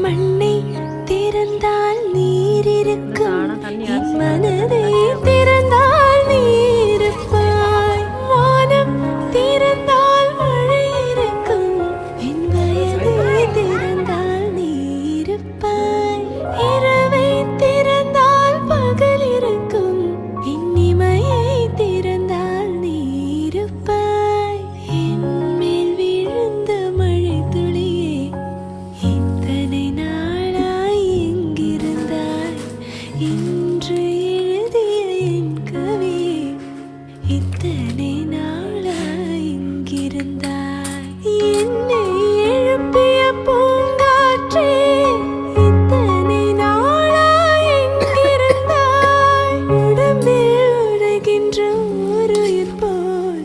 மண்ணை திறந்தால் நீர் இருக்கும், என் மனதை திறந்தால் நீருப்பாய். வானம் திறந்தால் மழை இருக்கும், என் வயதை திறந்தால் நீருப்பாய். இரவை திறந்தால் பகல் இருக்கும், என் இமையை திறந்தால் நீருப்பாய். என் மேல் விழுந்த மழை துளியே, இத்தனை நாளாய் எங்கிருந்தாய்? இன்று எழுதிய என் கவியே, இத்தனை நாளாய் எங்கிருந்தாய்? என்னை எழுப்பிய பூங்காற்றே, இத்தனை நாளாய் எங்கிருந்தாய்? உடம்பில் உடைகின்ற ஓர் உயிர் போல்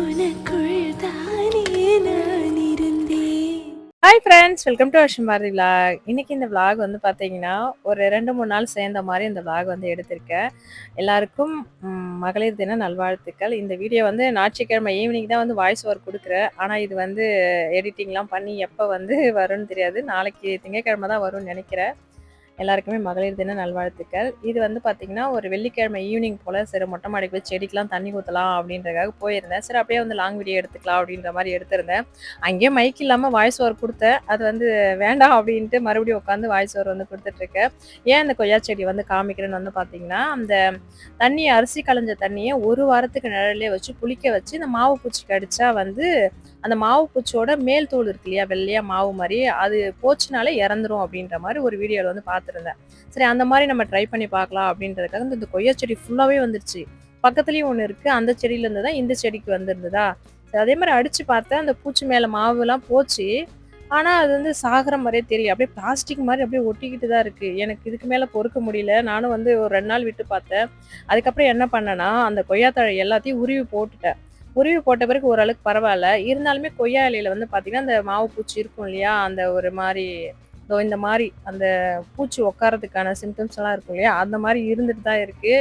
உனக்குள் தானே நான் இருந்தேன். ஹாய் ஃப்ரெண்ட்ஸ், வெல்கம் டு அஷ்ம் பாரதி விலாக். இன்னைக்கு இந்த விலாக் வந்து பார்த்தீங்கன்னா ஒரு 2-3 நாள் சேர்ந்த மாதிரி இந்த விலாக் வந்து எடுத்திருக்கேன். எல்லாருக்கும் மகளிர் தின நல்வாழ்த்துக்கள். இந்த வீடியோ வந்து ஞாயிற்றுக்கிழமை ஈவினிங் தான் வந்து வாய்ஸ் ஓவர் கொடுக்குறேன். ஆனால் இது வந்து எடிட்டிங்லாம் பண்ணி எப்போ வந்து வரும்னு தெரியாது. நாளைக்கு திங்கட்கிழமை தான் வரும்னு நினைக்கிறேன். எல்லாருக்குமே மகளிர் தின நல்வாழ்த்துக்கள். இது வந்து பார்த்தீங்கன்னா ஒரு வெள்ளிக்கிழமை ஈவினிங் போல் சரி மொட்டை மாடிக்கு போய் செடிக்கெலாம் தண்ணி ஊற்றலாம் அப்படின்றதுக்காக போயிருந்தேன். சரி அப்படியே வந்து லாங் வீடியோ எடுத்துக்கலாம் அப்படின்ற மாதிரி எடுத்திருந்தேன். அங்கேயே மைக் இல்லாமல் வாய்ஸ் ஓவர் கொடுத்தேன். அது வந்து வேண்டாம் அப்படின்ட்டு மறுபடியும் உட்காந்து வாய்ஸ் ஓவர் வந்து கொடுத்துட்ருக்கேன். ஏன் அந்த கொய்யா செடி வந்து காமிக்கிறேன்னு வந்து பார்த்தீங்கன்னா, அந்த தண்ணியை அரிசி களைஞ்ச தண்ணியை ஒரு வாரத்துக்கு நிழலே வச்சு புளிக்க வச்சு இந்த மாவு பூச்சிக்கு அடித்தா வந்து அந்த மாவு பூச்சியோட மேல் தோல் இருக்கு இல்லையா, வெள்ளையாக மாவு மாதிரி, அது போச்சுனாலே இறந்துரும் அப்படின்ற மாதிரி ஒரு வீடியோவில் வந்து பார்த்துருந்தேன். சரி அந்த மாதிரி நம்ம ட்ரை பண்ணி பார்க்கலாம் அப்படின்றதுக்காக இந்த கொய்யா செடி ஃபுல்லாகவே வந்துருச்சு. பக்கத்துலேயும் ஒன்று இருக்குது, அந்த செடியிலேருந்து தான் இந்த செடிக்கு வந்துருந்ததா. சரி அதே மாதிரி அடித்து பார்த்தேன், அந்த பூச்சி மேலே மாவுலாம் போச்சு. ஆனால் அது வந்து சாகிற மாதிரியே தெரியல, அப்படியே பிளாஸ்டிக் மாதிரி அப்படியே ஒட்டிக்கிட்டு தான் இருக்குது. எனக்கு இதுக்கு மேலே பொறுக்க முடியல. நானும் வந்து ஒரு 2 நாள் விட்டு பார்த்தேன். அதுக்கப்புறம் என்ன பண்ணேன்னா, அந்த கொய்யாத்தழை எல்லாத்தையும் உருவி போட்டுட்டேன். உருவி போட்ட பிறகு ஓரளவுக்கு பரவாயில்ல. இருந்தாலுமே கொய்யா இலையில வந்து பார்த்தீங்கன்னா, அந்த மாவு பூச்சி இருக்கும் இல்லையா, அந்த ஒரு மாரி இந்த மாரி அந்த பூச்சி உட்காரதுக்கான சிம்டம்ஸ்லாம் இருக்கும் இல்லையா, அந்த மாரி இருந்துட்டு தான் இருக்கு.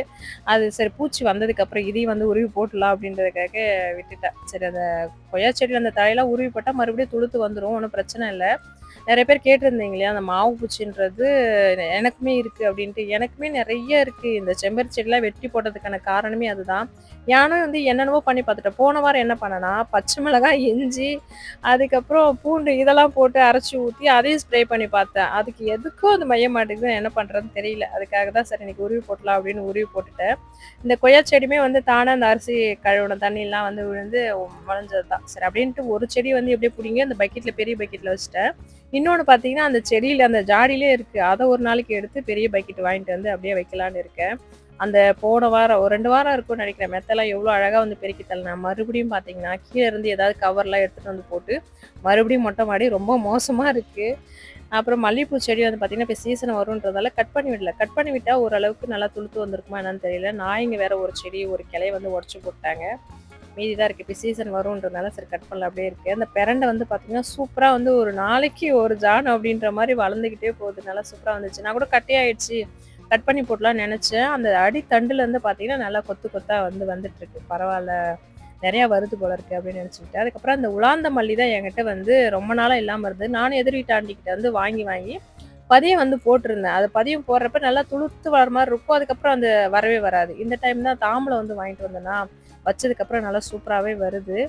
அது சரி பூச்சி வந்ததுக்கப்புறம் இதையும் வந்து உருவி போட்டுடலாம் அப்படின்றதுக்காக விட்டுட்டேன். சரி அந்த கொய்யா செடியில அந்த தழையெல்லாம் உருவி போட்டால் மறுபடியும் துளுத்து வந்துடும், ஒன்றும் பிரச்சனை இல்லை. நிறைய பேர் கேட்டிருந்தீங்க இல்லையா, அந்த மாவு பூச்சின்றது எனக்குமே இருக்குது அப்படின்ட்டு. எனக்குமே நிறைய இருக்குது. இந்த செம்பருத்தி செடிலாம் வெட்டி போட்டதுக்கான காரணமே அதுதான். நானும் வந்து என்னென்னவோ பண்ணி பார்த்துட்டேன். போன வாரம் என்ன பண்ணேன்னா, பச்சை மிளகாய், இஞ்சி, அதுக்கப்புறம் பூண்டு இதெல்லாம் போட்டு அரைச்சி ஊற்றி அதையும் ஸ்ப்ரே பண்ணி பார்த்தேன். அதுக்கு எதுக்கும் அது மைய மாட்டேங்குது, என்ன பண்ணுறதுன்னு தெரியல. அதுக்காக தான் சரி இன்னைக்கு உருவி போட்டலாம் அப்படின்னு உருவி போட்டுட்டேன். இந்த கொய்யா செடியுமே வந்து தானே அந்த அரிசி கழுவுன தண்ணியெல்லாம் வந்து விழுந்து வளைஞ்சது தான். சரி அப்படின்ட்டு ஒரு செடி வந்து எப்படியே பிடிங்கி அந்த பக்கெட்டில் பெரிய பக்கெட்டில் வச்சுட்டேன். இன்னொன்று பார்த்தீங்கன்னா, அந்த செடியில் அந்த ஜாடியிலே இருக்குது. அதை ஒரு நாளைக்கு எடுத்து பெரிய பக்கெட் வாங்கிட்டு வந்து அப்படியே வைக்கலான்னு இருக்கேன். அந்த போன வாரம் ஒரு 2 வாரம் இருக்கும்னு நினைக்கிறேன். மெத்தெல்லாம் எவ்வளோ அழகாக வந்து பெருக்கி தள்ளேன். மறுபடியும் பார்த்தீங்கன்னா, கீழே இருந்து ஏதாவது கவர்லாம் எடுத்துகிட்டு வந்து போட்டு மறுபடியும் மொட்டை மாடி ரொம்ப மோசமாக இருக்குது. அப்புறம் மல்லிகைப்பூ செடி வந்து பார்த்தீங்கன்னா, இப்போ சீசன் வருன்றதால கட் பண்ணி விடல. கட் பண்ணி விட்டால் ஓரளவுக்கு நல்லா துளுத்து வந்திருக்குமா என்னன்னு தெரியல. நாய்ங்க வேற ஒரு செடி ஒரு கிளைய வந்து உடச்சி போட்டாங்க. மீதி தான் இருக்குது. இப்போ சீசன் வருன்றதுனால சரி கட் பண்ணல அப்படியே இருக்குது. அந்த பெரண்டை வந்து பார்த்தீங்கன்னா, சூப்பராக வந்து ஒரு நாளைக்கு ஒரு ஜான் அப்படின்ற மாதிரி வளர்ந்துக்கிட்டே போகுது. நல்லா சூப்பராக வந்துச்சு. நான் கூட கட்டையாயிடுச்சு, கட் பண்ணி போடலான்னு நினச்சேன். அந்த அடித்தண்டுலேருந்து பார்த்தீங்கன்னா நல்லா கொத்து கொத்தாக வந்து வந்துட்டுருக்கு. பரவாயில்ல, நிறையா வருது போல இருக்குது அப்படின்னு நினச்சிக்கிட்டேன். அதுக்கப்புறம் அந்த உலாந்த மல்லி தான் என்கிட்ட வந்து ரொம்ப நாளாக இல்லாமல் இருந்தது. நானும் எதிர் வீட்டு ஆண்டிக்கிட்ட வந்து வாங்கி பதியம் வந்து போட்டிருந்தேன். அது பதியம் போடுறப்ப நல்லா துளுத்து வர மாதிரி இருக்கும். அதுக்கப்புறம் அந்த வரவே வராது. இந்த டைம் தான் தாம்பலம் வந்து வாங்கிட்டு வந்தேன்னா, வச்சதுக்கப்புறம் நல்லா சூப்பராகவே வருது.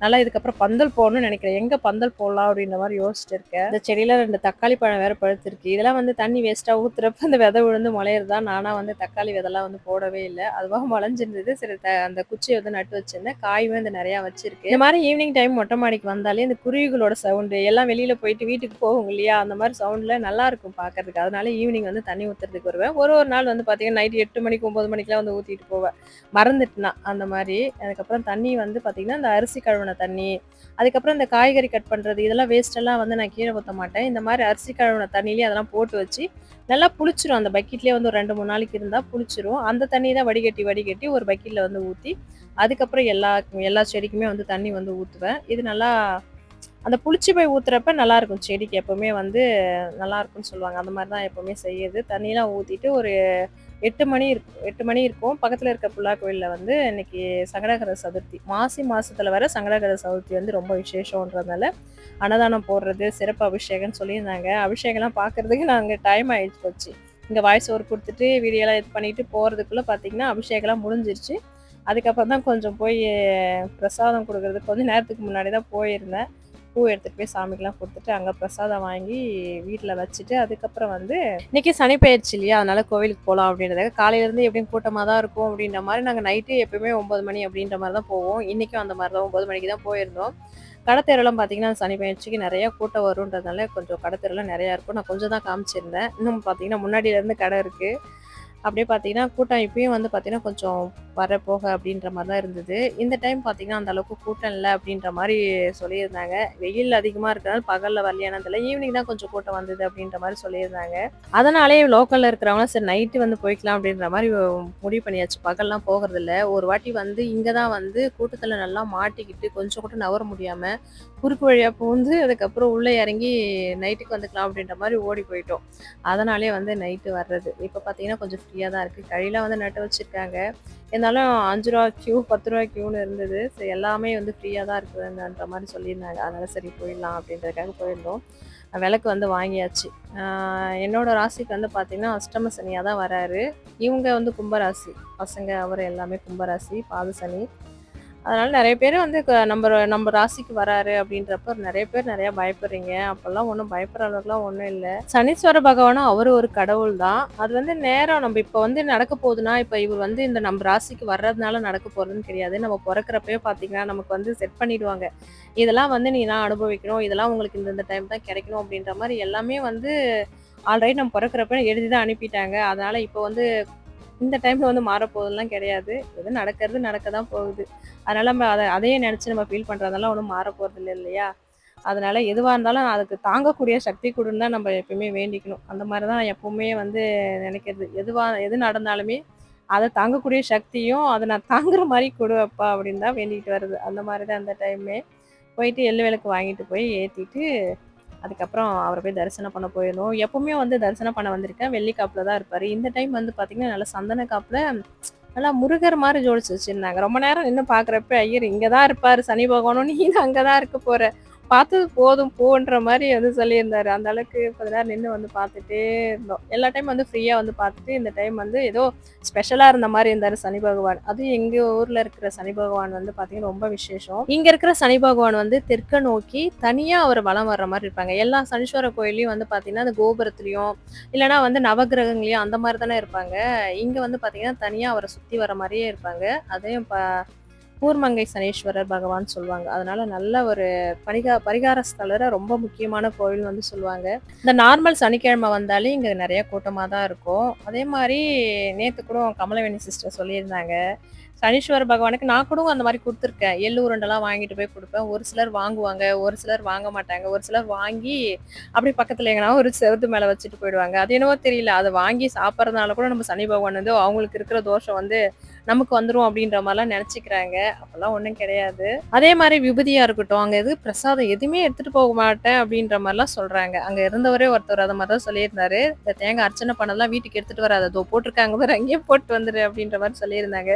நல்லா இதுக்கப்புறம் பந்தல் போடணும்னு நினைக்கிறேன். எங்கே பந்தல் போடலாம் அப்படின்ற மாதிரி யோசிச்சுட்டு இருக்கேன். இந்த செடியில் 2 தக்காளி பழம் வேறு பழுத்திருக்கு. இதெல்லாம் வந்து தண்ணி வேஸ்ட்டாக ஊற்றுறப்ப அந்த விதை விழுந்து முளையிறதா. நானாக வந்து தக்காளி விதெல்லாம் வந்து போடவே இல்லை. அதுவாக முளைஞ்சிருந்தது. சரி அந்த குச்சியை வந்து நட்டு வச்சிருந்தேன். காயுமே வந்து நிறையா வச்சிருக்கு. இந்த மாதிரி ஈவினிங் டைம் மொட்டை மாடிக்கு வந்தாலே இந்த குருவிகளோட சவுண்டு எல்லாம் வெளியில் போயிட்டு வீட்டுக்கு போகும் இல்லையா, அந்த மாதிரி சவுண்டில் நல்லாயிருக்கும் பார்க்கறதுக்கு. அதனால ஈவினிங் வந்து தண்ணி ஊற்றுறதுக்கு வருவேன். ஒரு நாள் வந்து பார்த்தீங்கன்னா நைட்டு 8 மணிக்கு 9 மணிக்கெலாம் வந்து ஊற்றிட்டு போவேன், மறந்துட்டுனா அந்த மாதிரி. அதுக்கப்புறம் தண்ணி வந்து பார்த்தீங்கன்னா இந்த அரிசி கழுவின தண்ணி, அதுக்கப்புறம் இந்த காய்கறி கட் பண்ணுறது இதெல்லாம் வேஸ்ட்டெல்லாம் வந்து நான் கீழே ஊற்ற மாட்டேன். இந்த மாதிரி அரிசி கழுவின தண்ணியிலே அதெல்லாம் போட்டு வச்சு நல்லா புளிச்சிரும். அந்த பக்கெட்லேயே வந்து ஒரு 2-3 நாளைக்கு இருந்தால் புளிச்சிரும். அந்த தண்ணி தான் வடிகட்டி ஒரு பக்கெட்டில் வந்து ஊற்றி அதுக்கப்புறம் எல்லா செடிக்குமே வந்து தண்ணி வந்து ஊற்றுவேன். இது நல்லா அந்த புளிச்சு போய் ஊத்துறப்ப நல்லாயிருக்கும் செடிக்கு எப்பவுமே வந்து நல்லாயிருக்கும்னு சொல்லுவாங்க. அந்த மாரி தான் எப்பவுமே செய்யுது. தண்ணிலாம் ஊத்திட்டு ஒரு 8 மணி இருக்கும் 8 மணி இருக்கும். பக்கத்துல இருக்க புல்லா கோயில்ல வந்து இன்னைக்கு சங்கடகர சதுர்த்தி. மாசி மாசத்துல வர சங்கடகர சதுர்த்தி வந்து ரொம்ப விசேஷம்ன்றதுனால, அன்னதானம் போடுறது, சிறப்பு அபிஷேகம்ன்னு சொல்லியிருந்தாங்க. அபிஷேகம்லாம் பார்க்கறதுக்கு நாங்க டைம் ஆயிடுச்சு போச்சு. இங்க வாய்ஸ் ஓவர் குடுத்துட்டு, வீடியோலாம் இது பண்ணிட்டு போறதுக்குள்ள பார்த்தீங்கன்னா, அபிஷேகம்லாம் முடிஞ்சிருச்சு. அதுக்கப்புறம் தான் கொஞ்சம் போய் பிரசாதம் குடுக்குறதுக்கு கொஞ்சம் நேரத்துக்கு முன்னாடி தான் போயிருந்தேன். பூ எடுத்துட்டு போய் சாமிக்கெல்லாம் குடுத்துட்டு, அங்க பிரசாதம் வாங்கி வீட்ல வச்சுட்டு, அதுக்கப்புறம் வந்து இன்னைக்கு சனி பெயர்ச்சி இல்லையா? அதனால கோவிலுக்கு போலாம் அப்படின்றதுக்காக காலையில இருந்து எப்படியும் கூட்டமா தான் இருக்கும் அப்படின்ற மாரி நாங்க நைட்டு எப்பயுமே 9 மணி அப்படின்ற மாரி தான் போவோம். இன்னைக்கும் அந்த மாரி தான் 9 மணிக்கு தான் போயிருந்தோம். கடத்தெருவுலாம் பார்த்தீங்கன்னா, சனி பெயர்ச்சிக்கு நெறைய கூட்டம் வருன்றதுனால கொஞ்சம் கடத்தெருவுலாம் நெறையா இருக்கும். நான் கொஞ்சம் தான் காமிச்சிருந்தேன். இன்னும் பார்த்தீங்கன்னா, முன்னாடில இருந்து கடை இருக்கு. அப்படியே பார்த்தீங்கன்னா, கூட்டம் இப்பயும் வந்து பார்த்தீங்கன்னா, கொஞ்சம் வரப்போக அப்படின்ற மாரி தான் இருந்தது. இந்த டைம் பார்த்தீங்கன்னா, அந்த அளவுக்கு கூட்டம் இல்ல அப்படின்ற மாரி சொல்லியிருந்தாங்க. வெயில் அதிகமா இருக்கிறனால பகல்ல வரலையான்னு தெரியல. ஈவினிங் தான் கொஞ்சம் கூட்டம் வந்தது அப்படின்ற மாரி சொல்லியிருந்தாங்க. அதனாலேயே லோக்கல்ல இருக்கிறவங்கலாம் சரி நைட்டு வந்து போய்க்கலாம் அப்படின்ற மாரி முடிவு பண்ணியாச்சு. பகல்லாம் போகறதில்ல. ஒரு வாட்டி வந்து இங்க தான் வந்து கூட்டத்துல நல்லா மாட்டிக்கிட்டு கொஞ்சம் கூட நகர முடியாம, குறுக்கு வழியா புகுந்து அதுக்கப்புறம் உள்ள இறங்கி நைட்டுக்கு வந்துக்கலாம் அப்படின்ற மாரி ஓடி போயிட்டோம். அதனாலேயே வந்து நைட்டு வர்றது. இப்ப பார்த்தீங்கன்னா, கொஞ்சம் ஃப்ரீயா தான் இருக்கு. கடைலாம் வந்து நட்டு வச்சிருக்காங்க. இருந்தாலும் ரூ. 5 கியூ, ரூ. 10 கியூன்னு இருந்தது. சரி எல்லாமே வந்து ஃப்ரீயா தான் இருக்குதுன்ற மாரி சொல்லியிருந்தாங்க. அதனால சரி போயிடலாம் அப்படின்றதுக்காக போயிருந்தோம். விளக்கு வந்து வாங்கியாச்சு. ஆ என்னோட ராசிக்கு வந்து பார்த்தீங்கன்னா, அஷ்டம சனியா தான் வராரு. இவங்க வந்து கும்பராசி. பசங்க அவரு எல்லாமே கும்பராசி, பாத சனி. அதனால நெறைய பேரு வந்து நம்ப ராசிக்கு வராரு அப்படின்றப்ப நெறைய பேர் நெறைய பயப்படுறீங்க. அப்பலாம் ஒண்ணும் பயப்படுற அளவுக்குலாம் ஒண்ணும் இல்ல. சனீஸ்வர பகவானும் அவரு ஒரு கடவுள் தான். அது வந்து நேரம் நம்ப இப்ப வந்து நடக்க போதுன்னா, இப்ப இவர் வந்து இந்த நம்ம ராசிக்கு வர்றதுனால நடக்க போறதுன்னு கிடையாது. நம்ம பொறக்கிறப்பயே பார்த்தீங்கன்னா, நமக்கு வந்து செட் பண்ணிடுவாங்க. இதெல்லாம் வந்து நீலாம் அனுபவிக்கணும். இதெல்லாம் உங்களுக்கு இந்த இந்த டைம் தான் கிடைக்கணும் அப்படின்ற மாரி எல்லாமே வந்து ஆல்ரெடி நம்ம பொறக்கிறப்ப எழுதி தான் அனுப்பிட்டாங்க. அதனால இப்ப வந்து இந்த டைம்ல வந்து மாறப்போகுதுலாம் கிடையாது. எது நடக்கிறது நடக்க தான் போகுது. அதனால நம்ம அதையே நெனச்சு நம்ம ஃபீல் பண்றதெல்லாம் ஒண்ணும் மாறப்போறதில்ல இல்லையா? அதனால எதுவா இருந்தாலும் அதுக்கு தாங்கக்கூடிய சக்தி குடுன்னு தான் நம்ம எப்பயுமே வேண்டிக்கணும். அந்த மாரி தான் எப்பவுமே வந்து நெனைக்கிறது. எது நடந்தாலுமே, அத தாங்கக்கூடிய சக்தியும், அத நான் தாங்குற மாரி குடு அப்பா அப்படின்னு தான் வேண்டிட்டு வர்றது. அந்த மாரி தான் அந்த டைமே. போயிட்டு எள்ளு விளக்கு வாங்கிட்டு போய் ஏத்திட்டு அதுக்கப்புறம் அவர போய் தரிசனம் பண்ண போயிருந்தோம். எப்பவுமே வந்து தரிசனம் பண்ண வந்திருக்கேன். வெள்ளி காப்புல தான் இருப்பாரு. இந்த டைம் வந்து பார்த்தீங்கன்னா, நல்லா சந்தன காப்புல நல்லா முருகர் மாரி ஜோடிச்சு வச்சிருந்தாங்க. ரொம்ப நேரம் நின்னு பார்க்குறப்ப, ஐயர் இங்க தான் இருப்பாரு சனி பகவானும், நீ அங்க தான் இருக்க போற. பார்த்தது போதும் போன்ற மாரி வந்து சொல்லியிருந்தாரு. அந்த அளவுக்கு கொஞ்ச நேரம் நின்னு வந்து பார்த்துட்டே இருந்தோம். எல்லா டைம் வந்து ஃப்ரீயா வந்து பார்த்துட்டு, இந்த டைம் வந்து ஏதோ ஸ்பெஷலா இருந்த மாரி இருந்தாரு சனி பகவான். அதுவும் எங்க ஊர்ல இருக்கிற சனி பகவான் வந்து பார்த்தீங்கன்னா, ரொம்ப விசேஷம். இங்க இருக்கிற சனி பகவான் வந்து தெற்க நோக்கி தனியா அவர் வலம் வர்ற மாரி இருப்பாங்க. எல்லா சனீஸ்வர கோயில்லயும் வந்து பார்த்தீங்கன்னா, அந்த கோபுரத்திலயும், இல்லன்னா வந்து நவகிரகங்களையும் அந்த மாரி தானே இருப்பாங்க. இங்க வந்து பார்த்தீங்கன்னா, தனியா அவர சுத்தி வர மாரியே இருப்பாங்க. அதையும் கூர்மங்கை சனீஸ்வரர் பகவான் சொல்லுவாங்க. அதனால நல்ல ஒரு பரிகார ஸ்தலர ரொம்ப முக்கியமான கோவில்னு வந்து சொல்லுவாங்க. இந்த நார்மல் சனிக்கிழமை வந்தாலே இங்க நெறைய கூட்டமா தான் இருக்கும். அதே மாரி நேத்து கூட கமலவேணி சிஸ்டர் சொல்லியிருந்தாங்க. சனீஸ்வர பகவானுக்கு நான் கூட அந்த மாரி குடுத்துருக்கேன். எள்ளு உருண்டைலாம் வாங்கிட்டு போய் குடுப்பேன். ஒரு சிலர் வாங்குவாங்க, ஒரு சிலர் வாங்க மாட்டாங்க. ஒரு சிலர் வாங்கி அப்படியே பக்கத்துல எங்கனா ஒரு செவுத்து மேல வச்சுட்டு போயிடுவாங்க. அது என்னவோ தெரியல. அத வாங்கி சாப்பிடுறதுனால கூட நம்ம சனி பகவான் வந்து அவங்களுக்கு இருக்கிற தோஷம் வந்து நமக்கு வந்துரும் அப்படின்ற மாரிலாம் நெனச்சுக்கிறாங்க. அப்பலாம் ஒண்ணும் கிடையாது. அதே மாரி விபூதியா இருக்கட்டும், அங்க எது பிரசாதம் எதுவுமே எடுத்துட்டு போக மாட்டேன் அப்படின்ற மாரிலாம் சொல்றாங்க. அங்க இருந்தவரே ஒருத்தர் அத மாரி தான் சொல்லியிருந்தாரு. இந்த தேங்காய் அர்ச்சனை பண்ணதெல்லாம் வீட்டுக்கு எடுத்துட்டு வராத. அதோ போட்டுருக்காங்க பாரு அங்கேயே போட்டு வந்துரு அப்படின்ற மாரி சொல்லியிருந்தாங்க.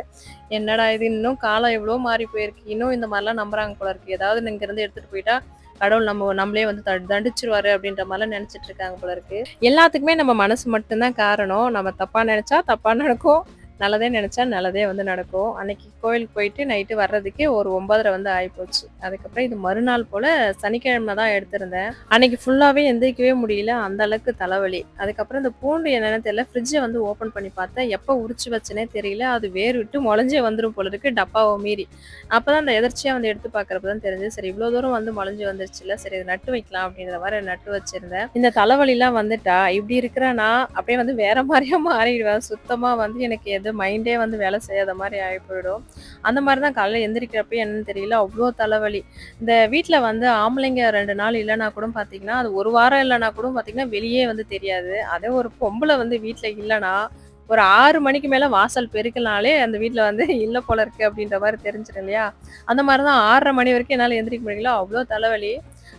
என்னடா இது இன்னும் காலம் எவ்வளோ மாறி போயிருக்கு. இன்னும் இந்த மாரிலாம் நம்புறாங்க போல இருக்கு. ஏதாவது இங்கருந்து எடுத்துட்டு போயிட்டா, கடவுள் நம்மளே வந்து தண்டிச்சுருவாரு அப்படின்ற மாரிலாம் நெனச்சுட்டு இருக்காங்க போல இருக்கு. எல்லாத்துக்குமே நம்ம மனசு மட்டும் தான் காரணம். நம்ம தப்பா நெனச்சா தப்பா நடக்கும். நல்லதே நெனச்சா நல்லதே வந்து நடக்கும். அன்னைக்கு கோயிலுக்கு போயிட்டு நைட்டு வர்றதுக்கே ஒரு 9:30 வந்து ஆயிப்போச்சு. அதுக்கப்புறம் இது மறுநாள் போல சனிக்கிழமை தான் எடுத்திருந்தேன். அன்னைக்கு ஃபுல்லாவே எந்திரிக்கவே முடியல. அந்த அளவுக்கு தலைவலி. அதுக்கப்புறம் இந்த பூண்டு என்னன்னு தெரியல. ஃப்ரிட்ஜ வந்து ஓப்பன் பண்ணி பார்த்தேன். எப்ப உரிச்சு வச்சேனே தெரியல. அது வேர் விட்டு மொளஞ்சே வந்துரும் போல இருக்கு டப்பாவ மீறி. அப்பதான் அந்த எதர்ச்சியா வந்து எடுத்து பார்க்கறப்ப தான் தெரிஞ்சது. சரி இவ்ளோ தூரம் வந்து மொளஞ்சு வந்துருச்சுல்ல. சரி இத நட்டு வைக்கலாம் அப்படின்ற மாரி நட்டு வச்சிருந்தேன். இந்த தலைவலிலாம் வந்துட்டா, இப்படி இருக்கிற நான் அப்படியே வந்து வேற மாரியா மாறிடுவேன். சுத்தமா வந்து எனக்கு மைண்டே வந்து வேலை செய்யாத மாரி ஆயி போயிடும். அந்த மாரி தான் காலையில எந்திரிக்கிறப்பயே என்னன்னு தெரியல, அவ்ளோ தலைவலி. இந்த வீட்ல வந்து ஆம்பளைங்க 2 நாள் இல்லன்னா கூட பார்த்தீங்கன்னா, அது 1 வாரம் இல்லன்னா கூட பார்த்தீங்கன்னா, வெளியே வந்து தெரியாது. அதே ஒரு பொம்பள வந்து வீட்ல இல்லன்னா, ஒரு 6 மணிக்கு மேல வாசல் பெருக்குனாலே அந்த வீட்ல வந்து இல்ல போல இருக்கு அப்படின்ற மாரி தெரிஞ்சிரும் இல்லையா? அந்த மாரி தான் 6:30 மணி வரைக்கும் என்னால எந்திரிக்க முடியல. அவ்ளோ தலைவலி.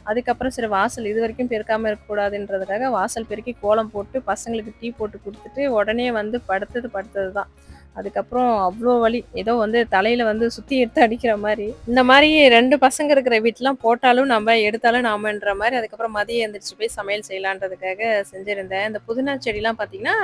அதுக்கப்புறம் சரி வாசல் இது வரைக்கும் பெருக்காம இருக்கக்கூடாதுன்றதுக்காக வாசல் பெருக்கி கோலம் போட்டு பசங்களுக்கு டீ போட்டு குடுத்துட்டு உடனே வந்து படுத்தது தான். அதுக்கப்புறம் அவ்ளோ வலி. ஏதோ வந்து தலையில வந்து சுத்தி எடுத்து அடிக்கிற மாரி. இந்த மாரி 2 பசங்க இருக்கிற வீட்லாம் போட்டாலும் நம்ம, எடுத்தாலும் நாமன்ற மாரி அதுக்கப்புறம் மதியம் எந்திரிச்சு போய் சமையல் செய்யலான்றதுக்காக செஞ்சிருந்தேன். இந்த புதினா செடிலாம் பார்த்தீங்கன்னா,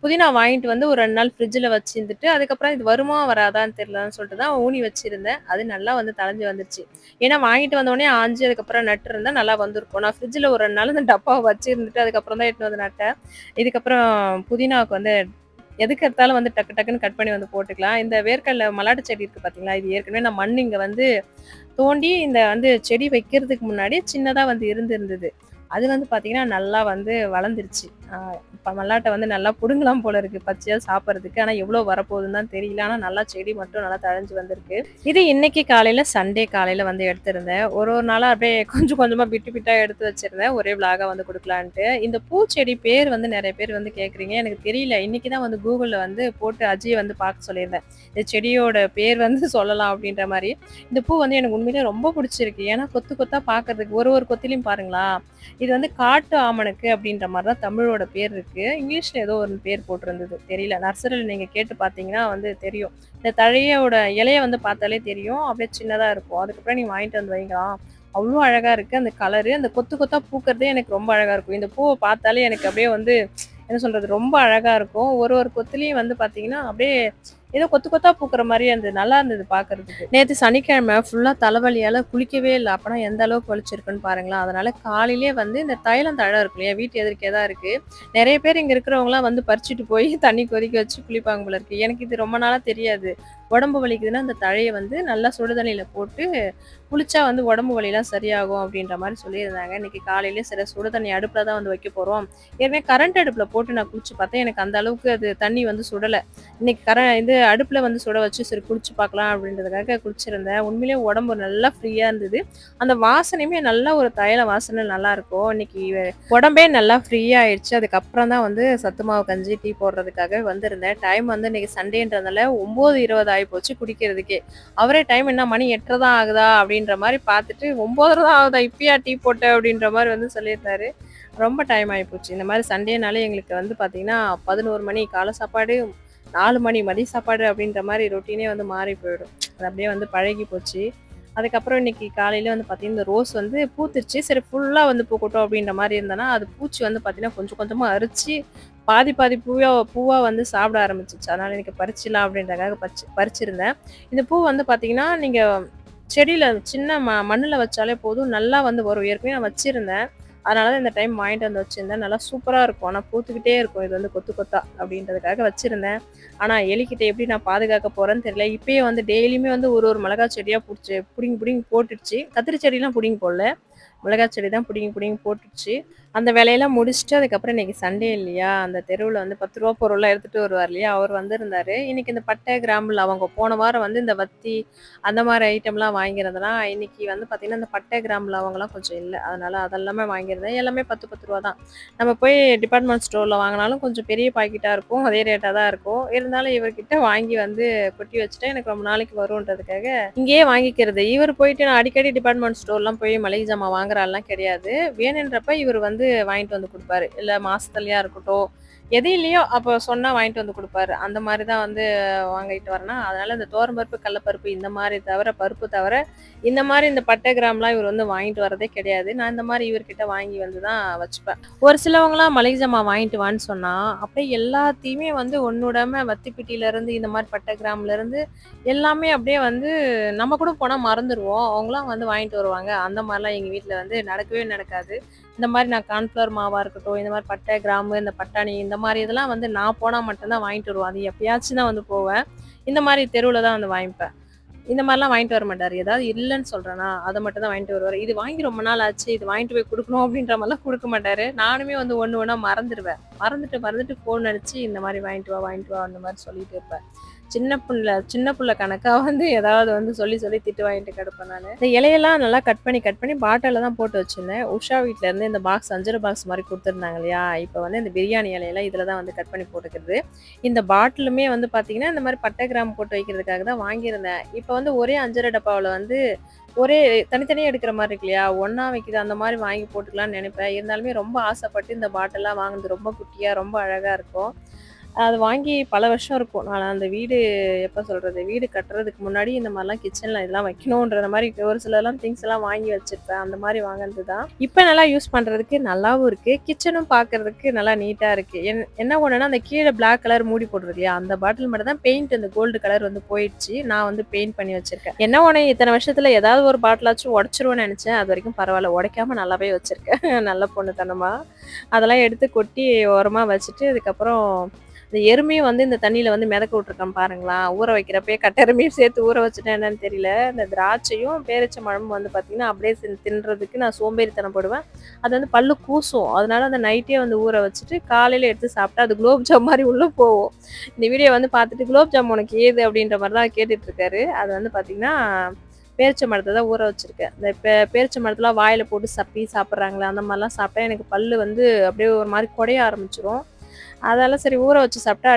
புதினா வாங்கிட்டு வந்து ஒரு 2 நாள் ஃப்ரிட்ஜ்ல வச்சிருந்துட்டு, அதுக்கப்புறம் இது வருமா வராதான்னு தெரியலன்னு சொல்லிட்டு தான் ஊனி வச்சிருந்தேன். அது நல்லா வந்து தழைஞ்சு வந்துருச்சு. ஏன்னா வாங்கிட்டு வந்தோனே ஆஞ்சு அதுக்கப்புறம் நட்டுருந்தா நல்லா வந்திருக்கும். நான் ஃப்ரிட்ஜ்ல ஒரு 2 நாள் இந்த டப்பாவ வச்சிருந்துட்டு அதுக்கப்புறம் தான் எடுத்துட்டு வந்து நட்டேன். இதுக்கப்புறம் புதினாவுக்கு வந்து எதுக்கு எடுத்தாலும் வந்து டக்கு டக்குன்னு கட் பண்ணி வந்து போட்டுக்கலாம். இந்த வேர்க்கடல மல்லாட்ட செடி இருக்கு பார்த்தீங்களா? இது ஏற்கனவே நான் மண் இங்க வந்து தோண்டி இந்த வந்து செடி வைக்கிறதுக்கு முன்னாடி சின்னதா வந்து இருந்திருந்தது. அது வந்து பார்த்தீங்கன்னா, நல்லா வந்து வளர்ந்துருச்சு. இப்ப மல்லாட்ட வந்து நல்லா புடுங்கலாம் போல இருக்கு பச்சையா சாப்பிடுறதுக்கு. ஆனா எவ்வளோ வரப்போகுதுன்னு தான் தெரியல. ஆனா நல்லா செடி மட்டும் நல்லா தழைஞ்சு வந்திருக்கு. இது இன்னைக்கு காலையில சண்டே காலையில வந்து எடுத்திருந்தேன். ஒரு ஒரு நாளா அப்படியே கொஞ்சம் கொஞ்சமா பிட்டு பிட்டா எடுத்து வச்சிருந்தேன். ஒரே விலாகா வந்து குடுக்கலான்ட்டு. இந்த பூச்செடி பேர் வந்து நெறைய பேர் வந்து கேட்குறீங்க. எனக்கு தெரியல. இன்னைக்கு தான் வந்து Googleல வந்து போட்டு அஜிய வந்து பார்க்க சொல்லியிருந்தேன். இந்த செடியோட பேர் வந்து சொல்லலாம் அப்படின்ற மாரி. இந்த பூ வந்து எனக்கு உண்மையிலேயே ரொம்ப புடிச்சிருக்கு. ஏன்னா கொத்து கொத்தா பார்க்கறதுக்கு ஒரு ஒரு கொத்திலயும் பாருங்களா, இது வந்து காட்டு ஆமணக்கு அப்படின்ற மாரி தான் தமிழோட பேர் இருக்கு. இங்கிலீஷ்ல ஏதோ ஒரு பேர் போட்டிருந்தது. தெரியல. நர்சரில நீங்க கேட்டு பார்த்தீங்கன்னா வந்து தெரியும். இந்த தழையோட இலைய வந்து பார்த்தாலே தெரியும். அப்படியே சின்னதா இருக்கும். அதுக்கப்புறம் நீங்க வாங்கிட்டு வந்து வைங்களாம். அவ்ளோ அழகா இருக்கு. அந்த கலரு, அந்த கொத்து கொத்தா பூக்கறதே எனக்கு ரொம்ப அழகா இருக்கும். இந்த பூவ பார்த்தாலே எனக்கு அப்படியே வந்து என்ன சொல்றது? ரொம்ப அழகா இருக்கும். ஒரு ஒரு கொத்துலயும் வந்து பார்த்தீங்கன்னா, அப்படியே ஏதோ கொத்து கொத்தா பூக்குற மாரியே இருந்தது. நல்லா இருந்தது பார்க்கறதுக்கு. நேத்து சனிக்கிழமை ஃபுல்லா தலைவலியால குளிக்கவே இல்ல. அப்பனா எந்த அளவுக்கு வலிச்சிருக்குன்னு பாருங்களேன். அதனால காலையிலேயே வந்து இந்த தைலம் தழை இருக்கு இல்லையா? வீட்டு எதிர்க்கே தான் இருக்கு. நெறைய பேர் இங்க இருக்கிறவங்கலாம் வந்து பறிச்சுட்டு போய் தண்ணி கொதிக்க வச்சு குளிப்பாங்க போல இருக்கு. எனக்கு இது ரொம்ப நாளா தெரியாது. உடம்பு வலிக்குதுன்னா, அந்த தழைய வந்து நல்லா சுடு தண்ணீல போட்டு குளிச்சா வந்து உடம்பு வலிலாம் சரியாகும் அப்படின்ற மாரி சொல்லியிருந்தாங்க. இன்னைக்கு காலையிலேயே சரி சுடு தண்ணி அடுப்புல தான் வந்து வைக்க போறோம். ஏற்கனவே கரண்ட் அடுப்புல போட்டு நான் குளிச்சு பார்த்தேன். எனக்கு அந்த அளவுக்கு அது தண்ணி வந்து சுடல. இன்னைக்கு இது அடுப்புல வந்து சுட வச்சு சரி குளிச்சு பார்க்கலாம் அப்படின்றதுக்காக குளிச்சிருந்தேன். உண்மையிலேயே உடம்பு நல்லா ஃப்ரீயா இருந்தது. அந்த வாசனையுமே நல்ல ஒரு தைல வாசனை நல்லாருக்கும். இன்னைக்கு உடம்பே நல்லா ஃப்ரீயா ஆயிடுச்சு. அதுக்கப்புறம் தான் வந்து சத்து மாவு கஞ்சி, டீ போடுறதுக்காக வந்திருந்தேன். டைம் வந்து இன்னைக்கு சண்டேன்றதுனால 9:20 ஆயிப்போச்சு குடிக்கிறதுக்கே. அவரே டைம் என்ன மணி 8:30 தான் ஆகுதா அப்படின்ற மாரி பார்த்துட்டு 9:30 தான் ஆகுதா இப்பயா டீ போட்ட அப்படின்ற மாரி வந்து சொல்லியிருந்தாரு. ரொம்ப டைம் ஆயிப்போச்சு. இந்த மாரி சண்டேனாலே எங்களுக்கு வந்து பார்த்தீங்கன்னா 11 மணி காலை சாப்பாடு, 4 மணி மதிய சாப்பாடு அப்படின்ற மாரி ரொட்டீனே வந்து மாறி போயிடும். அது அப்படியே வந்து பழகி போச்சு. அதுக்கப்புறம் இன்னைக்கு காலையில வந்து பார்த்தீங்கன்னா, இந்த ரோஸ் வந்து பூத்துருச்சு. சரி ஃபுல்லா வந்து பூக்கட்டும் அப்படின்ற மாரி இருந்தேன்னா, அது பூச்சி வந்து பார்த்தீங்கன்னா, கொஞ்சம் கொஞ்சமா அரிச்சு பாதி பாதி பூவா பூவா வந்து சாப்பிட ஆரம்பிச்சுருச்சு. அதனால இன்னைக்கு பறிச்சிடலாம் அப்படின்றதுக்காக பறிச்சிருந்தேன். இந்த பூ வந்து பார்த்தீங்கன்னா, நீங்க செடியில சின்ன மண்ணுல வச்சாலே போதும் நல்லா வந்து வரும். ஏற்கனவே நான் வச்சிருந்தேன். அதனால தான் இந்த டைம் வாங்கிட்டு வந்து வச்சிருந்தேன். நல்லா சூப்பரா இருக்கும். ஆனா பூத்துக்கிட்டே இருக்கும். இது வந்து கொத்து கொத்தா அப்படின்றதுக்காக வச்சிருந்தேன். ஆனா எலிக்கிட்ட எப்படி நான் பாதுகாக்க போறேன்னு தெரியல. இப்பயே வந்து டெய்லியுமே வந்து ஒரு ஒரு மிளகா செடியா புடிச்சு புடுங்கி புடுங்கி போட்டுடுச்சு. கத்திரி செடிலாம் புடுங்கி போடல. மிளகா செடி தான் புடுங்கி புடுங்கி போட்டுடுச்சு. அந்த வேலையெல்லாம் முடிச்சுட்டு அதுக்கப்புறம் இன்னைக்கு சண்டே இல்லையா? அந்த தெருவுல வந்து ரூ. 10 பொருள்லாம் எடுத்துட்டு வருவார் இல்லையா? அவர் வந்திருந்தாரு. இன்னைக்கு இந்த பட்டை, கிராம்பு, லவங்கம் போன வாரம் வந்து இந்த வத்தி அந்த மாரி ஐட்டம்லாம் வாங்கியிருந்தேனா, இன்னைக்கு வந்து பார்த்தீங்கன்னா, இந்த பட்டை, கிராம்பு, லவங்கம்லாம் கொஞ்சம் இல்ல. அதனால அதெல்லாமே வாங்கியிருந்தேன். எல்லாமே ரூ. 10 தான். நம்ம போய் டிபார்ட்மெண்ட் ஸ்டோர்ல வாங்குனாலும் கொஞ்சம் பெரிய பாக்கெட்டா இருக்கும். அதே ரேட்டா தான் இருக்கும். இருந்தாலும் இவர்கிட்ட வாங்கி வந்து கொட்டி வச்சுட்டா எனக்கு ரொம்ப நாளைக்கு வருன்றதுக்காக, இங்கேயே வாங்கிக்கிறது. இவர் போயிட்டு நான் அடிக்கடி டிபார்ட்மெண்ட் ஸ்டோர்லாம் போய் மளிகை ஜாமான் வாங்குற ஆள்லாம் கிடையாது. வேணுன்றப்ப இவர் வந்து வாங்கிட்டு வந்து குடுப்பாரு. இல்ல மாசத்துலயா இருக்கட்டும், எது இல்லையோ அப்போ சொன்னா வாங்கிட்டு வந்து குடுப்பாரு. அந்த மாரி தான் வந்து வாங்கிட்டு வரேனா, அதனால இந்த துவரம் பருப்பு, கடலப்பருப்பு இந்த மாரி தவிர பருப்பு தவிர, இந்த மாரி இந்த பட்டை, கிராம்லாம் இவர் வந்து வாங்கிட்டு வரதே கிடையாது. நான் இந்த மாரி இவர்கிட்ட வாங்கி வந்து தான் வச்சுப்பேன். ஒரு சிலவங்கலாம் மளிகை ஜாமான் வாங்கிட்டு வான்னு சொன்னா, அப்படியே எல்லாத்தையுமே வந்து ஒண்ணு விடாம வத்தி பெட்டியிலருந்து இந்த மாரி பட்டை, கிராம்லருந்து எல்லாமே அப்படியே வந்து நம்ம கூட போனா மறந்துருவோம். அவங்கலாம் வந்து வாங்கிட்டு வருவாங்க. அந்த மாரிலாம் எங்க வீட்ல வந்து நடக்கவே நடக்காது. இந்த மாரி நான் கார்ன்ஃப்ளவர் மாவா இருக்கட்டும், இந்த மாரி பட்டை, கிராம்பு, இந்த பட்டாணி இந்த மாரி இதெல்லாம் வந்து நான் போனா மட்டும் தான் வாங்கிட்டு வருவேன். அது எப்பயாச்சும் தான் வந்து போவேன். இந்த மாரி தெருவுல தான் வந்து வாங்கிப்பேன். இந்த மாரிலாம் வாங்கிட்டு வர மாட்டாரு. ஏதாவது இல்லன்னு சொல்றேனா, அத மட்டும் தான் வாங்கிட்டு வருவாரு. இது வாங்கி ரொம்ப நாள் ஆச்சு. இது வாங்கிட்டு போய் குடுக்கணும் அப்படின்ற மாரிலாம் குடுக்க மாட்டாரு. நானுமே வந்து ஒண்ணு ஒண்ணா மறந்துருவேன். மறந்துட்டு மறந்துட்டு ஃபோன் அடிச்சு இந்த மாரி வாங்கிட்டு வா, வாங்கிட்டு வா அந்த மாரி சொல்லிட்டு இருப்பேன். சின்ன புள்ள கணக்கா வந்து ஏதாவது வந்து சொல்லி சொல்லி திட்டு வாங்கிட்டு கிடப்பேன் நான். இந்த இலையெல்லாம் நல்லா கட் பண்ணி பாட்டில்ல தான் போட்டு வச்சிருந்தேன். உஷா வீட்ல இருந்து இந்த பாக்ஸ் அஞ்சர பாக்ஸ் மாதிரி கொடுத்துருந்தாங்க இல்லையா, இப்போ வந்து இந்த பிரியாணி இலையெல்லாம் இதில் தான் வந்து கட் பண்ணி போட்டுக்கிறது. இந்த பாட்டிலுமே வந்து பார்த்தீங்கன்னா இந்த மாதிரி பட்டை கிராம் போட்டு வைக்கிறதுக்காக தான் வாங்கியிருந்தேன். இப்போ வந்து ஒரே அஞ்சரை டப்பாவில் வந்து ஒரே தனித்தனியா எடுக்கிற மாரி இருக்கு இல்லையா? ஒண்ணா வைக்குது அந்த மாரி வாங்கி போட்டுக்கலான்னு நெனைப்பேன். இருந்தாலுமே ரொம்ப ஆசைப்பட்டு இந்த பாட்டில்லாம் வாங்குனது. ரொம்ப குட்டியா, ரொம்ப அழகா இருக்கும். அது வாங்கி பல வருஷம் இருக்கும். நான் அந்த வீடு எப்ப சொல்றது? வீடு கட்டுறதுக்கு முன்னாடி இந்த மாரிலாம் கிச்சன்ல இதெல்லாம் வைக்கணுன்ற மாரி ஒரு சிலலாம் திங்ஸ் எல்லாம் வாங்கி வச்சிருப்பேன். அந்த மாரி வாங்குனது தான். இப்ப நல்லா யூஸ் பண்றதுக்கு நல்லாவும் இருக்கு. கிச்சனும் பார்க்கறதுக்கு நல்லா நீட்டா இருக்கு. என்ன ஒண்ணுன்னா, அந்த கீழ பிளாக் கலர் மூடி போட்டிருக்கு இல்லையா? அந்த பாட்டில் மட்டும் தான் பெயிண்ட் இந்த கோல்டு கலர் வந்து போயிடுச்சு. நான் வந்து பெயிண்ட் பண்ணி வச்சிருக்கேன். என்ன ஒண்ணு இத்தன வருஷத்துல ஏதாவது ஒரு பாட்டிலாச்சும் உடைச்சுருவேன்னு நெனச்சேன். அதுவரைக்கும் பரவால்ல. உடைக்காம நல்லாவே வச்சிருக்கேன். நல்ல பொண்ணுத்தனமா. அதெல்லாம் எடுத்து கொட்டி ஓரமா வச்சுட்டு, அதுக்கப்புறம் இந்த எருமையும் வந்து இந்த தண்ணியில வந்து மிதக்க விட்டுருக்கேன் பாருங்களா. ஊற வைக்கிறப்பயே கட்டெருமையும் சேர்த்து ஊற வச்சுட்டேன் என்னன்னு தெரியல. இந்த திராட்சையும் பேரிச்சம்பழமும் வந்து பார்த்தீங்கன்னா, அப்படியே தின்றதுக்கு நான் சோம்பேறித்தனப்படுவேன். அது வந்து பல்லு கூசும். அதனால அந்த நைட்டே வந்து ஊற வச்சுட்டு, காலையில எடுத்து சாப்பிட்டா அது குலோப் ஜாம் மாரி உள்ள போகும். இந்த வீடியோ வந்து பார்த்துட்டு, "குலோப் ஜாம் உனக்கு ஏது?" அப்படின்ற மாரி தான் கேட்டுட்டு இருக்காரு. அது வந்து பார்த்தீங்கன்னா, பேரிச்சம்பழத்த தான் ஊற வச்சிருக்கேன். இந்த பேரிச்சம்பழத்தலாம் வாயில போட்டு சப்பி சாப்பிடுறாங்களே, அந்த மாரிலாம் சாப்பிட்டா எனக்கு பல்லு வந்து அப்படியே ஒரு மாரி கொடைய ஆரம்பிச்சுரும். அதனால சரி ஊற வச்சு சாப்பிட்டா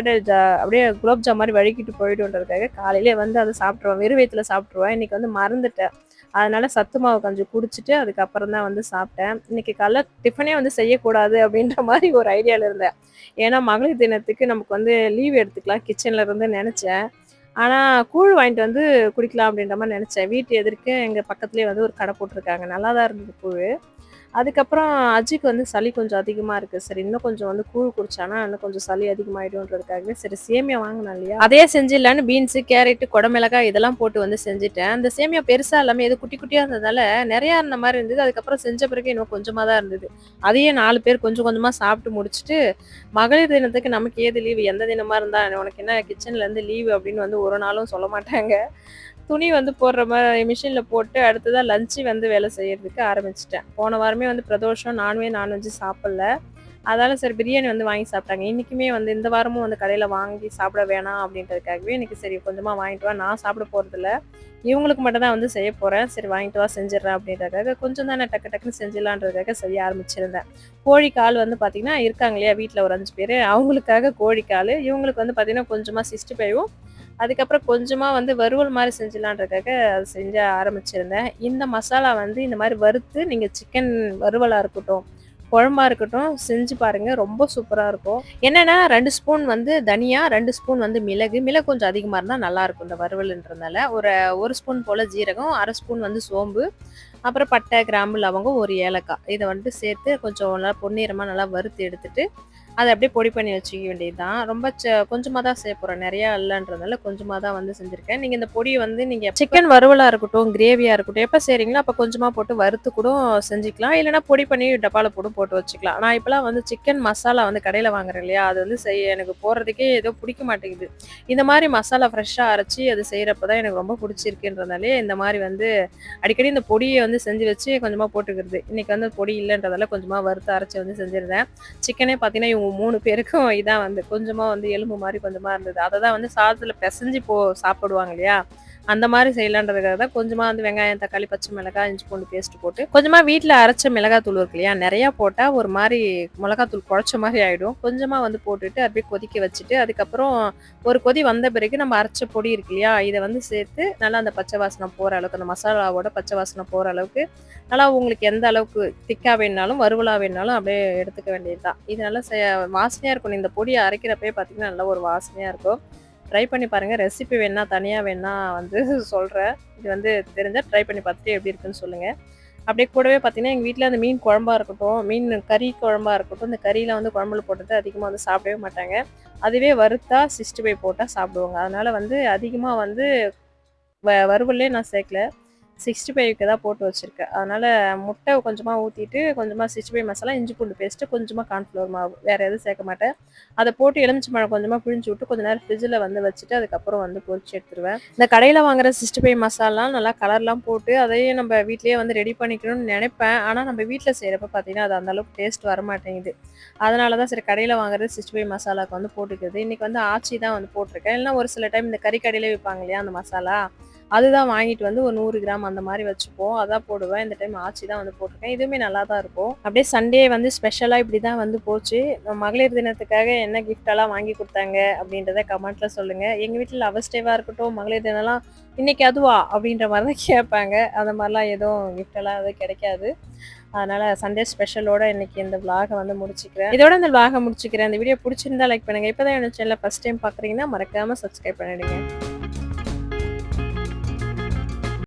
அப்படியே குலோப் ஜாம் மாரி வழுக்கிட்டு போயிடுன்றதுக்காக காலையிலேயே வந்து அத சாப்பிட்டுருவேன். வெறும் வயித்துல சாப்பிட்டுருவேன். இன்னைக்கு வந்து மறந்துட்டேன். அதனால சத்து மாவு கஞ்சி குடிச்சிட்டு, அதுக்கப்புறம் தான் வந்து சாப்பிட்டேன். இன்னைக்கு காலைல டிஃபனே வந்து செய்யக்கூடாது அப்படின்ற மாரி ஒரு ஐடியால இருந்தேன். ஏன்னா மகளிர் தினத்துக்கு நமக்கு வந்து லீவ் எடுத்துக்கலாம் கிச்சன்ல இருந்து நெனச்சேன். ஆனா கூழ் வாங்கிட்டு வந்து குடிக்கலாம் அப்படின்ற மாரி நெனச்சேன். வீட்டு எதிர்க்க எங்க பக்கத்துலயே வந்து ஒரு கடை போட்டுருக்காங்க. நல்லா தான் இருந்தது கூழு. அதுக்கப்புறம் அஜிக்கு வந்து சளி கொஞ்சம் அதிகமா இருக்கு. சரி இன்னும் கொஞ்சம் வந்து கூழ் குடிச்சானா, இன்னும் கொஞ்சம் சளி அதிகமாயிடும்ன்றதுக்காகவே சரி சேமியா வாங்குனேன் இல்லையா? அதையே செஞ்சிடலான்னு பீன்ஸு, கேரட்டு, குடமிளகாய் இதெல்லாம் போட்டு வந்து செஞ்சுட்டேன். அந்த சேமியா பெருசா இல்லாம ஏதோ குட்டி குட்டியா இருந்ததால நெறையா இருந்த மாரி இருந்தது. அதுக்கப்புறம் செஞ்ச பிறகு இன்னும் கொஞ்சமா தான் இருந்தது. அதையே 4 பேர் கொஞ்சம் கொஞ்சமா சாப்பிட்டு முடிச்சுட்டு, மகளிர் தினத்துக்கு நமக்கு ஏது லீவு? எந்த தினமா இருந்தா உனக்கு என்ன கிச்சன்ல இருந்து லீவு அப்படின்னு வந்து ஒரு நாளும் சொல்ல மாட்டாங்க. துணி வந்து போடுற மாரி மிஷின்ல போட்டு அடுத்ததா லஞ்ச் வந்து வேலை செய்யறதுக்கு ஆரம்பிச்சுட்டேன். போன வாரமே வந்து பிரதோஷம் நான்வெஜ் சாப்பிடல. அதனால சரி பிரியாணி வந்து வாங்கி சாப்பிட்டாங்க. இன்னைக்குமே வந்து இந்த வாரமும் வந்து கடையில வாங்கி சாப்பிட வேணாம் அப்படின்றதுக்காகவே இன்னைக்கு சரி கொஞ்சமா வாங்கிட்டு வா. நான் சாப்பிட போறதில்ல. இவங்களுக்கு மட்டும் தான் வந்து செய்ய போறேன். சரி வாங்கிட்டு வா செஞ்சுடுறேன் அப்படின்றதுக்காக கொஞ்சம் தானே டக்கு டக்குன்னு செஞ்சிடலான்றதுக்காக செய்ய ஆரம்பிச்சிருந்தேன். கோழி கால் வந்து பார்த்தீங்கன்னா இருக்காங்க இல்லையா வீட்ல ஒரு 5 பேரு. அவங்களுக்காக கோழி காலு. இவங்களுக்கு வந்து பார்த்தீங்கன்னா கொஞ்சமா 65வும் அதுக்கப்புறம் கொஞ்சமா வந்து வறுவல் மாரி செஞ்சிடலான்றதுக்காக அது செஞ்ச ஆரம்பிச்சிருந்தேன். இந்த மசாலா வந்து இந்த மாரி வறுத்து நீங்க சிக்கன் வறுவலா இருக்கட்டும், குழம்பா இருக்கட்டும் செஞ்சு பாருங்க. ரொம்ப சூப்பரா இருக்கும். என்னன்னா 2 ஸ்பூன் வந்து தனியா, 2 ஸ்பூன் வந்து மிளகு. மிளகு கொஞ்சம் அதிகமா இருந்தா நல்லாயிருக்கும் இந்த வறுவலுன்றதுனால. ஒரு 1 ஸ்பூன் போல ஜீரகம், 1/2 ஸ்பூன் வந்து சோம்பு, அப்புறம் பட்டை, கிராம்பு, லவங்கம், 1 ஏலக்காய். இத வந்துட்டு சேர்த்து கொஞ்சம் நல்லா பொன்னிறமா நல்லா வறுத்து எடுத்துட்டு அத அப்படியே பொடி பண்ணி வச்சுக்க வேண்டியது தான். ரொம்ப கொஞ்சமா தான் செய்ய போறேன். நெறையா இல்லன்றதுனால கொஞ்சமா தான் வந்து செஞ்சிருக்கேன். நீங்க இந்த பொடிய வந்து நீங்க சிக்கன் வறுவலா இருக்கட்டும், கிரேவியா இருக்கட்டும், எப்ப செய்றீங்களோ அப்ப கொஞ்சமா போட்டு வறுத்து கூட செஞ்சுக்கலாம். இல்லன்னா பொடி பண்ணி டப்பால போட்டு வச்சுக்கலாம். நான் இப்பலாம் வந்து சிக்கன் மசாலா வந்து கடையில வாங்குறேன் இல்லையா? அது வந்து எனக்கு போடுறதுக்கே ஏதோ பிடிக்க மாட்டேங்குது. இந்த மாரி மசாலா ஃப்ரெஷ்ஷா அரைச்சு அது செய்றப்ப தான் எனக்கு ரொம்ப பிடிச்சிருக்குன்றதுனாலயே இந்த மாரி வந்து அடிக்கடி இந்த பொடிய வந்து செஞ்சு வச்சு கொஞ்சமா போட்டுக்கிறது. இன்னைக்கு வந்து பொடி இல்லன்றதால கொஞ்சமா வறுத்து அரைச்சு வந்து செஞ்சிருந்தேன். சிக்கனே பார்த்தீங்கன்னா, இவங்க 3 பேருக்கும் இதான் வந்து கொஞ்சமா வந்து எலும்பு மாரி கொஞ்சமா இருந்தது. அத தான் வந்து சாதத்துல பெசஞ்சு சாப்பிடுவாங்க இல்லையா? அந்த மாரி செய்யலான்றதுக்காக தான் கொஞ்சமா வந்து வெங்காயம், தக்காளி, பச்சை மிளகாய், இஞ்சி பூண்டு பேஸ்ட் போட்டு கொஞ்சமா வீட்ல அரைச்ச மிளகாத்தூள் இருக்கு இல்லையா? நெறையா போட்டா ஒரு மாரி மிளகாத்தூள் குழச்ச மாரி ஆயிடும். கொஞ்சமா வந்து போட்டுட்டு அப்படியே கொதிக்க வச்சுட்டு, அதுக்கப்புறம் ஒரு கொதி வந்த பிறகு நம்ம அரைச்ச பொடி இருக்கு இல்லையா? இத வந்து சேர்த்து நல்லா அந்த பச்சை வாசனை போற அளவுக்கு, அந்த மசாலாவோட பச்சை வாசனை போற அளவுக்கு நல்லா உங்களுக்கு எந்த அளவுக்கு திக்கா வேணுனாலும், வறுவலா வேணுனாலும் அப்படியே எடுத்துக்க வேண்டியது தான். இது நல்லா வாசனையா இருக்கும். இந்த பொடிய அரைக்கிறப்பயே பார்த்தீங்கன்னா, நல்ல ஒரு வாசனையா இருக்கும். ட்ரை பண்ணி பாருங்க. ரெசிபி வேணுனா, தனியா வேணுனா வந்து சொல்றேன். இது வந்து தெரிஞ்சா ட்ரை பண்ணி பார்த்துட்டு எப்படி இருக்குன்னு சொல்லுங்க. அப்படியே கூடவே பார்த்தீங்கன்னா, எங்க வீட்ல அந்த மீன் குழம்பா இருக்கட்டும், மீன் கறி குழம்பா இருக்கட்டும், இந்த கறிலாம் வந்து குழம்புல போட்டது அதிகமா வந்து சாப்பிடவே மாட்டாங்க. அதுவே வறுத்தா 65 போட்டா சாப்பிடுவாங்க. அதனால வந்து அதிகமா வந்து வறுவலே நான் சேர்க்கல. 65க்கு தான் போட்டு வச்சுருக்கேன். அதனால் முட்டை கொஞ்சமாக ஊற்றிட்டு கொஞ்சமாக 65 மசாலா, இஞ்சி பூண்டு பேஸ்ட்டு, கொஞ்சமாக கார்ன்ஃப்ளவர் மாவு, வேறு எதுவும் சேர்க்க மாட்டேன். அதை போட்டு எலுமிச்சம்பழம் கொஞ்சமாக பிழிஞ்சு விட்டு கொஞ்ச நேரம் ஃப்ரிட்ஜில் வந்து வச்சுட்டு அதுக்கப்புறம் வந்து பொரிச்சு எடுத்துருவேன். இந்த கடையில் வாங்குற 65 மசாலாம் நல்லா கலர்லாம் போட்டு அதையும் நம்ம வீட்லேயே வந்து ரெடி பண்ணிக்கணும்னு நினைப்பேன். ஆனால் நம்ம வீட்டில் செய்கிறப்ப பார்த்தீங்கன்னா அது அந்தளவுக்கு டேஸ்ட் வரமாட்டேங்குது. அதனால தான் சரி கடையில் வாங்குறது 65 மசாலாவுக்கு வந்து போட்டுக்கிறது. இன்றைக்கி வந்து ஆச்சி தான் வந்து போட்டிருக்கேன். இல்லைனா ஒரு சில டைம் இந்த கறிக்கடையிலே விற்பாங்க இல்லையா அந்த மசாலா, அதுதான் வாங்கிட்டு வந்து ஒரு 100 கிராம் அந்த மாதிரி வச்சுப்போம். அதான் போடுவேன். இந்த டைம் ஆச்சி தான் வந்து போட்டிருக்கேன். இதுவுமே நல்லா தான் இருக்கும். அப்படியே சண்டே வந்து ஸ்பெஷலாக இப்படி தான் வந்து போச்சு. மகளிர் தினத்துக்காக என்ன கிஃப்டெல்லாம் வாங்கி கொடுத்தாங்க அப்படின்றத கமெண்ட்ல சொல்லுங்கள். எங்கள் வீட்டில் லவர்ஸ் டேவாக இருக்கட்டும், மகளிர் தினம்லாம் இன்னைக்கு அதுவா அப்படின்ற மாதிரி தான் கேட்பாங்க. அந்த மாதிரிலாம் எதுவும் கிஃப்டெல்லாம் எதுவும் கிடைக்காது. அதனால் சண்டே ஸ்பெஷலோட இன்னைக்கு இந்த விலாகை வந்து முடிச்சுக்கிறேன். இதோட இந்த விலாகை முடிச்சுக்கிறேன். இந்த வீடியோ பிடிச்சிருந்தா லைக் பண்ணுங்கள். இப்போ தான் என்னோட சேனலை ஃபஸ்ட் டைம் பார்க்குறீங்கன்னா மறக்காமல் சப்ஸ்கிரைப் பண்ணிடுங்க.